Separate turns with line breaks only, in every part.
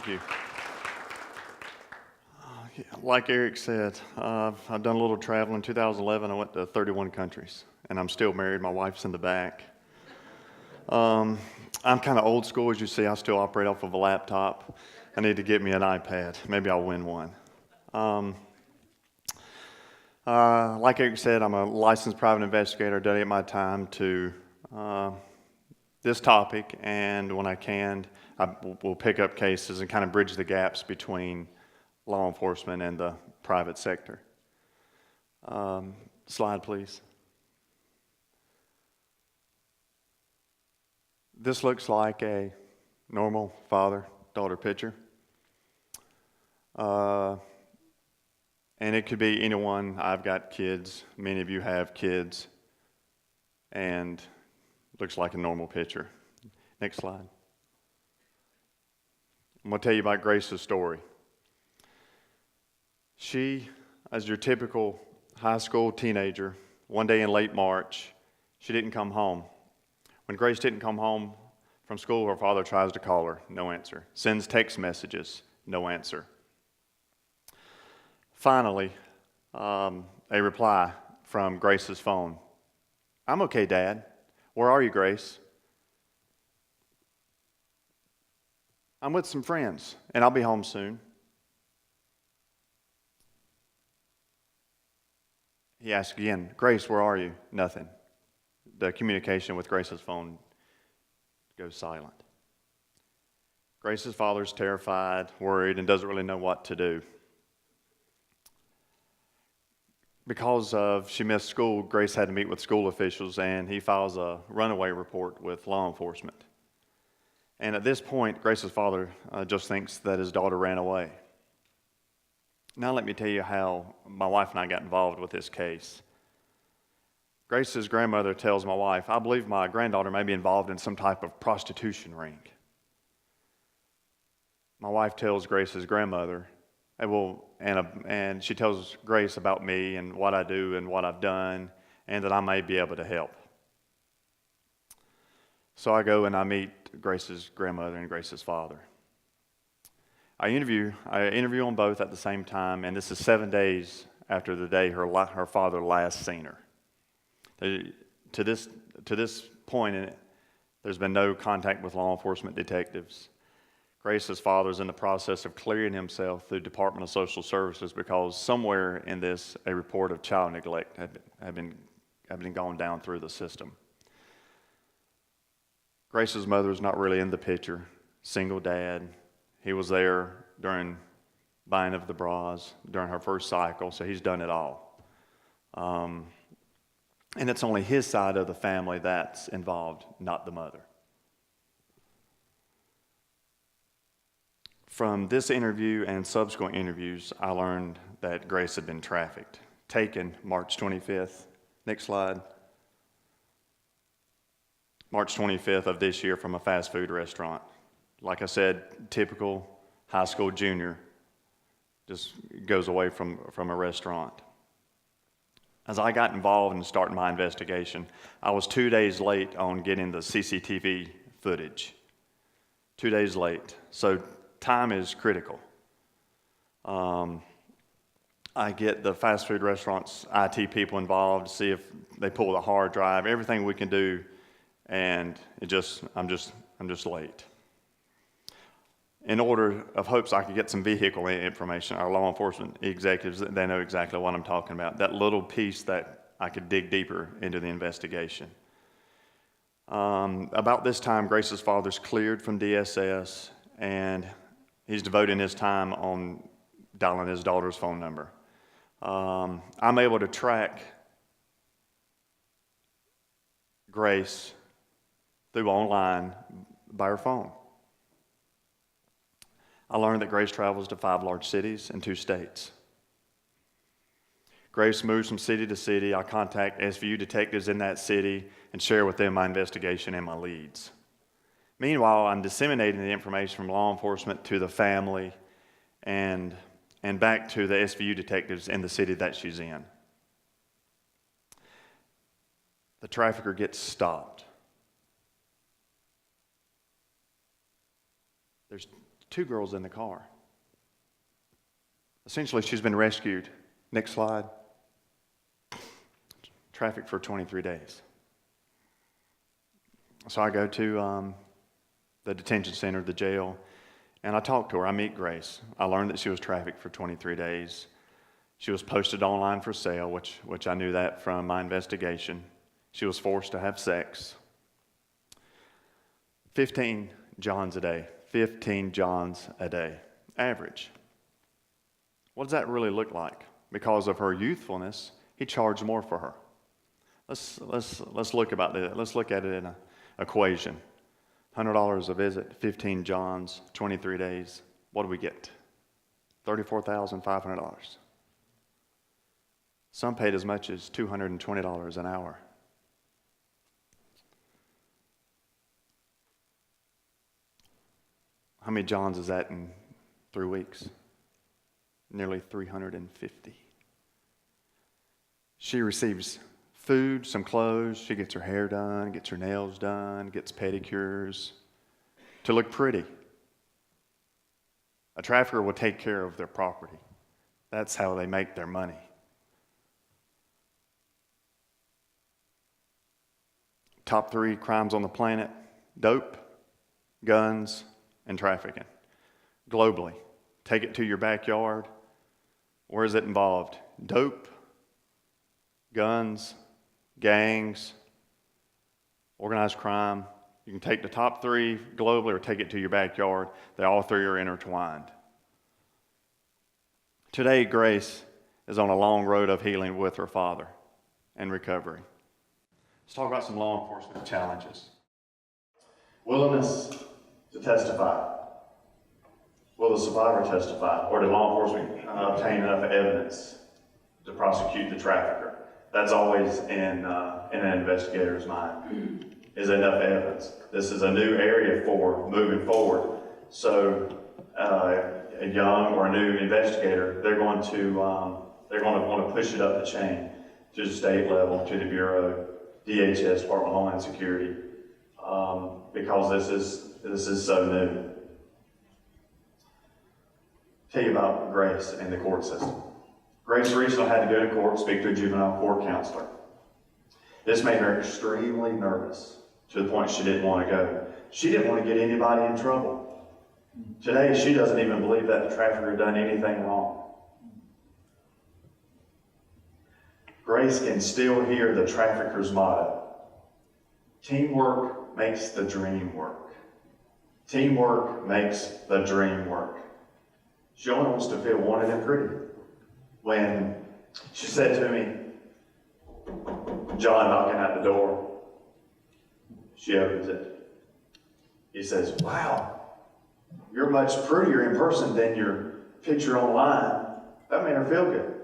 Thank you. Like Eric said, I've done a little traveling. In 2011, I went to 31 countries, and I'm still married. My wife's in the back. I'm kind of old school, as you see. I still operate off of a laptop. I need to get me an iPad. Maybe I'll win one. Like Eric said, I'm a licensed private investigator. I dedicate my time to this topic, and when I can, I will pick up cases and kind of bridge the gaps between law enforcement and the private sector. Slide, please. This looks like a normal father-daughter picture. And it could be anyone. I've got kids. Many of you have kids. And looks like a normal picture. Next slide. I'm going to tell you about Grace's story. She, as your typical high school teenager, one day in late March, she didn't come home. When Grace didn't come home from school, her father tries to call her, no answer. Sends text messages, no answer. Finally, a reply from Grace's phone. "I'm okay, Dad. Where are you, Grace?" "I'm with some friends, and I'll be home soon." He asked again, "Grace, where are you?" Nothing. The communication with Grace's phone goes silent. Grace's father's terrified, worried, and doesn't really know what to do. Because she missed school, Grace had to meet with school officials, and he files a runaway report with law enforcement. And at this point, Grace's father just thinks that his daughter ran away. Now let me tell you how my wife and I got involved with this case. Grace's grandmother tells my wife, "I believe my granddaughter may be involved in some type of prostitution ring." My wife tells Grace's grandmother, and she tells Grace about me and what I do and what I've done, and that I may be able to help. So I go and I meet Grace's grandmother and Grace's father. I interview them both at the same time, and this is 7 days after the day her father last seen her. To this point, there's been no contact with law enforcement detectives. Grace's father is in the process of clearing himself through Department of Social Services because somewhere in this, a report of child neglect had been gone down through the system. Grace's mother is not really in the picture. Single dad. He was there during buying of the bras, during her first cycle, so he's done it all. And it's only his side of the family that's involved, not the mother. From this interview and subsequent interviews, I learned that Grace had been trafficked, taken March 25th. Next slide. March 25th of this year from a fast food restaurant. Like I said, typical high school junior just goes away from a restaurant. As I got involved in starting my investigation, I was 2 days late on getting the CCTV footage. 2 days late. So time is critical. I get the fast food restaurant's IT people involved to see if they pull the hard drive, everything we can do, and I'm just late. In order of hopes I could get some vehicle information, our law enforcement executives, they know exactly what I'm talking about. That little piece that I could dig deeper into the investigation. About this time, Grace's father's cleared from DSS, and he's devoting his time on dialing his daughter's phone number. I'm able to track Grace through online by her phone. I learned that Grace travels to 5 large cities and 2 states. Grace moves from city to city. I contact SVU detectives in that city and share with them my investigation and my leads. Meanwhile, I'm disseminating the information from law enforcement to the family and back to the SVU detectives in the city that she's in. The trafficker gets stopped. There's 2 girls in the car. Essentially, she's been rescued. Next slide. Trafficked for 23 days. So I go to the detention center, the jail, and I talk to her. I meet Grace. I learned that she was trafficked for 23 days. She was posted online for sale, which I knew that from my investigation. She was forced to have sex. 15 Johns a day. 15 Johns a day. Average. What does that really look like? Because of her youthfulness, he charged more for her. Let's look about that. Let's look at it in an equation. $100 a visit, 15 Johns, 23 days. What do we get? $34,500. Some paid as much as $220 an hour. How many Johns is that in 3 weeks? Nearly 350. She receives food, some clothes. She gets her hair done, gets her nails done, gets pedicures to look pretty. A trafficker will take care of their property. That's how they make their money. Top 3 crimes on the planet: dope, guns, and trafficking. Globally, take it to your backyard. Where is it involved? Dope, guns, gangs, organized crime. You can take the top 3 globally or take it to your backyard. They all 3 are intertwined. Today, Grace is on a long road of healing with her father and recovery. Let's talk about some law enforcement challenges. Willingness to testify. Will the survivor testify, or did law enforcement obtain enough evidence to prosecute the trafficker? That's always in an investigator's mind. Is there enough evidence? This is a new area for moving forward. So a young or a new investigator, they're going to want to push it up the chain to the state level, to the Bureau, DHS, Department of Homeland Security, because this is so new. Tell you about Grace and the court system. Grace recently had to go to court, speak to a juvenile court counselor. This made her extremely nervous to the point she didn't want to go. She didn't want to get anybody in trouble. Today, she doesn't even believe that the trafficker done anything wrong. Grace can still hear the trafficker's motto: teamwork makes the dream work. Teamwork makes the dream work. She only wants to feel wanted and pretty. When she said to me, John knocking at the door, she opens it. He says, "Wow, you're much prettier in person than your picture online." That made her feel good.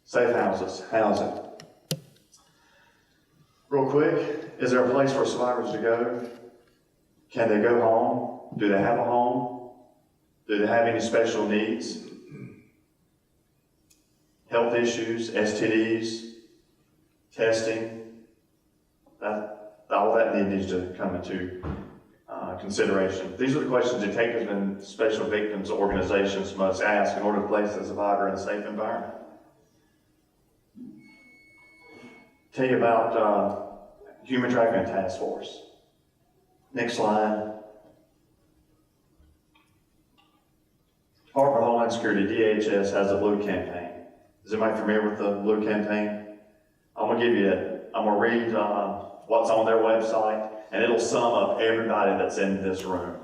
Safe houses, housing. Real quick, is there a place for survivors to go? Can they go home? Do they have a home? Do they have any special needs? Health issues, STDs, testing, all that needs to come into consideration. These are the questions detectives and special victims organizations must ask in order to place the survivor in a safe environment. Tell you about Human Trafficking Task Force. Next slide. Department of Homeland Security, DHS, has a Blue campaign. Is anybody familiar with the Blue campaign? I'm going to read what's on their website, and it'll sum up everybody that's in this room.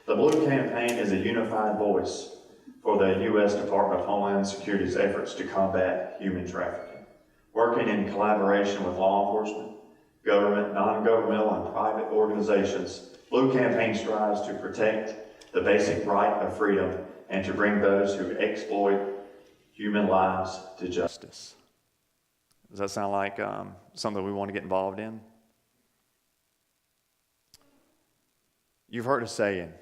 The Blue campaign is a unified voice for the U.S. Department of Homeland Security's efforts to combat human trafficking. Working in collaboration with law enforcement, government, non-governmental, and private organizations, Blue Campaign strives to protect the basic right of freedom and to bring those who exploit human lives to justice. Does that sound like something we want to get involved in? You've heard a saying,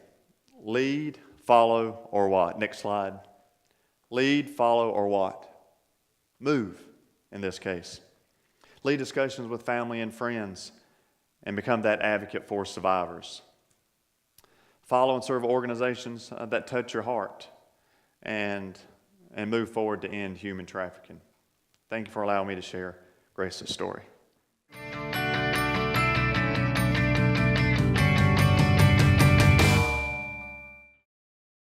lead, follow, or what? Next slide. Lead, follow, or what? Move, in this case. Lead discussions with family and friends. and become that advocate for survivors. Follow and serve organizations that touch your heart, and move forward to end human trafficking. Thank you for allowing me to share Grace's story.